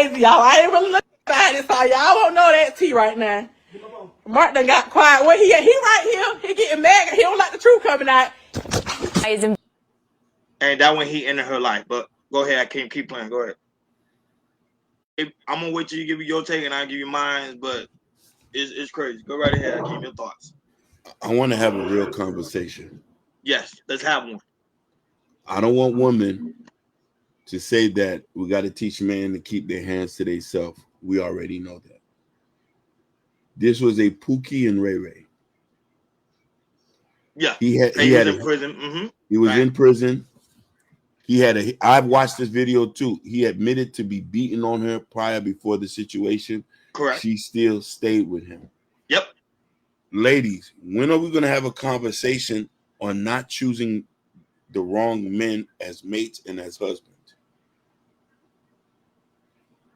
crazy, y'all. I ain't really looking at it, so y'all won't know that tea right now. Mark done got quiet. Where he at? He right here. He getting mad. He don't like the truth coming out. And that when he entered her life. But go ahead, I can't keep playing. Go ahead. I'm gonna wait till you give me your take and I'll give you mine, but it's crazy. Go right ahead, Hakeem, your thoughts. I want to have a real conversation. Yes, let's have one. I don't want women to say that we got to teach men to keep their hands to themselves. We already know that. This was a Pookie and Ray Ray. Yeah, he was in prison. Mm-hmm. He was in prison. I've watched this video too. He admitted to be beating on her before the situation. Correct. She still stayed with him. Yep. Ladies, when are we going to have a conversation on not choosing the wrong men as mates and as husbands?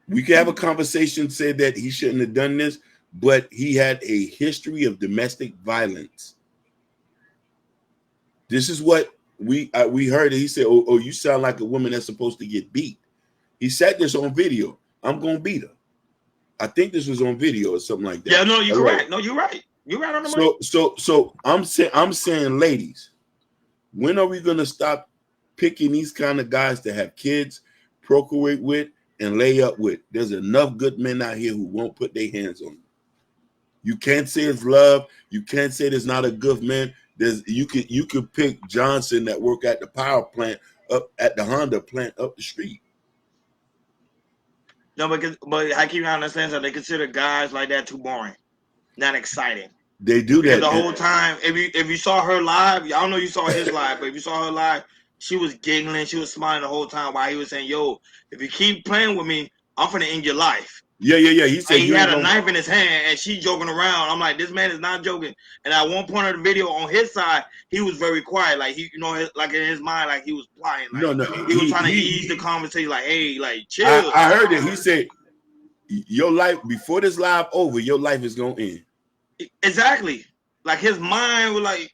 We can have a conversation, say that he shouldn't have done this, but he had a history of domestic violence. This is what we heard. He said, oh, you sound like a woman that's supposed to get beat. He said this on video. I'm going to beat her. I think this was on video or something like that. Yeah, no, you're correct. No, you're right. You're right on the money. So I'm saying, ladies, when are we going to stop picking these kind of guys to have kids, procreate with, and lay up with? There's enough good men out here who won't put their hands on you. You can't say it's love. You can't say there's not a good man. You could pick Johnson that work at the power plant up at the Honda plant up the street. No, but I keep understanding that they consider guys like that too boring, not exciting. They do that the whole time. If you saw her live, I don't know you saw his live, but if you saw her live, she was giggling, she was smiling the whole time while he was saying, "Yo, if you keep playing with me, I'm finna end your life." Yeah. He said he had a knife in his hand and she joking around. I'm like, this man is not joking. And at one point of the video on his side, he was very quiet, like he, like in his mind, like he was plotting. Like, no, he was trying to ease the conversation, like, hey, like chill. I heard it. He said, your life before this live over, your life is gonna end. Exactly. Like his mind was like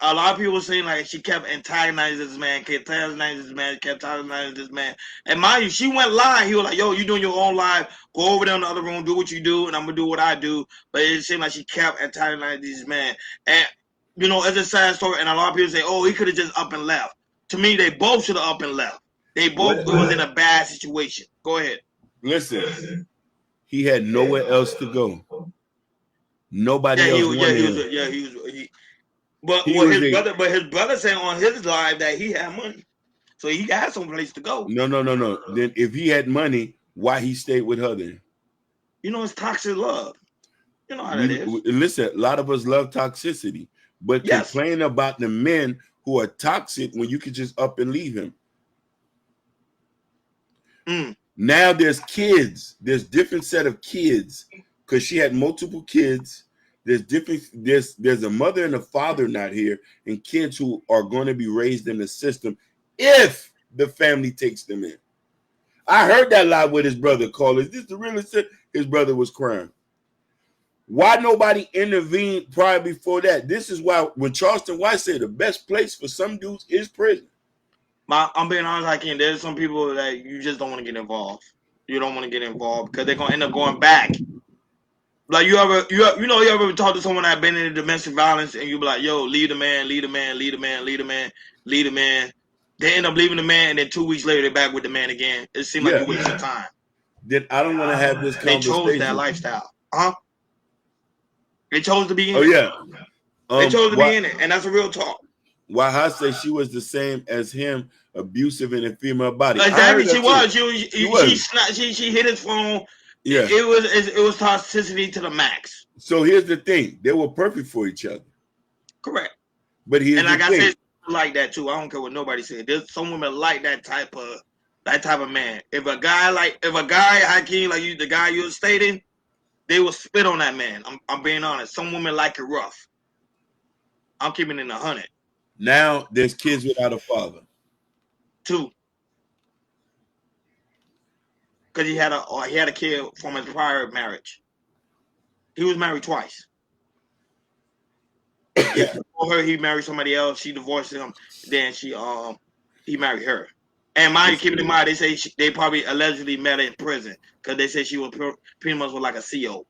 a lot of people were saying like she kept antagonizing this man, kept antagonizing this man. And mind you, she went live. He was like, yo, you doing your own live. Go over there in the other room, do what you do, and I'm going to do what I do. But it seemed like she kept antagonizing this man. And, it's a sad story. And a lot of people say, oh, he could have just up and left. To me, they both should have up and left. They both was in a bad situation. Go ahead. Listen, he had nowhere else to go. Nobody else wanted him. But his brother saying on his live that he had money, so he got some place to go. No. Then if he had money, why he stayed with her then? It's toxic love. You know how that is. Listen, a lot of us love toxicity, but complain about the men who are toxic when you could just up and leave him. Now there's kids. There's different set of kids because she had multiple kids. There's a mother and a father not here, and kids who are going to be raised in the system if the family takes them in. I heard that live with his brother call. Is this the real estate? His brother was crying. Why nobody intervened prior before that? This is why when Charleston White said the best place for some dudes is prison. I'm being honest, I can't. There's some people that you just don't want to get involved. You don't want to get involved because they're gonna end up going back. Like you ever talk to someone that been in domestic violence and you be like, yo, leave the man. They end up leaving the man and then 2 weeks later they're back with the man again. It seems like you waste your time. Then I don't want to have this conversation. They chose that lifestyle. They chose to be in it. Oh yeah. They chose to be in it, and that's a real talk. Why I say she was the same as him, abusive in a female body. Exactly, she was. She hit his phone. Yeah, it was toxicity to the max. So here's the thing: they were perfect for each other. Correct. But here's the thing. I said, like that too. I don't care what nobody said. There's some women like that type of man. If a guy Hakeem, like you, the guy you're stating, they will spit on that man. I'm being honest. Some women like it rough. I'm keeping it 100. Now there's kids without a father. 2. Because he had a kid from his prior marriage. He was married twice. Yeah, before her, he married somebody else. She divorced him. Then he married her. And mind you, keep in mind, they say they probably allegedly met her in prison because they say she was pretty much was like a CO.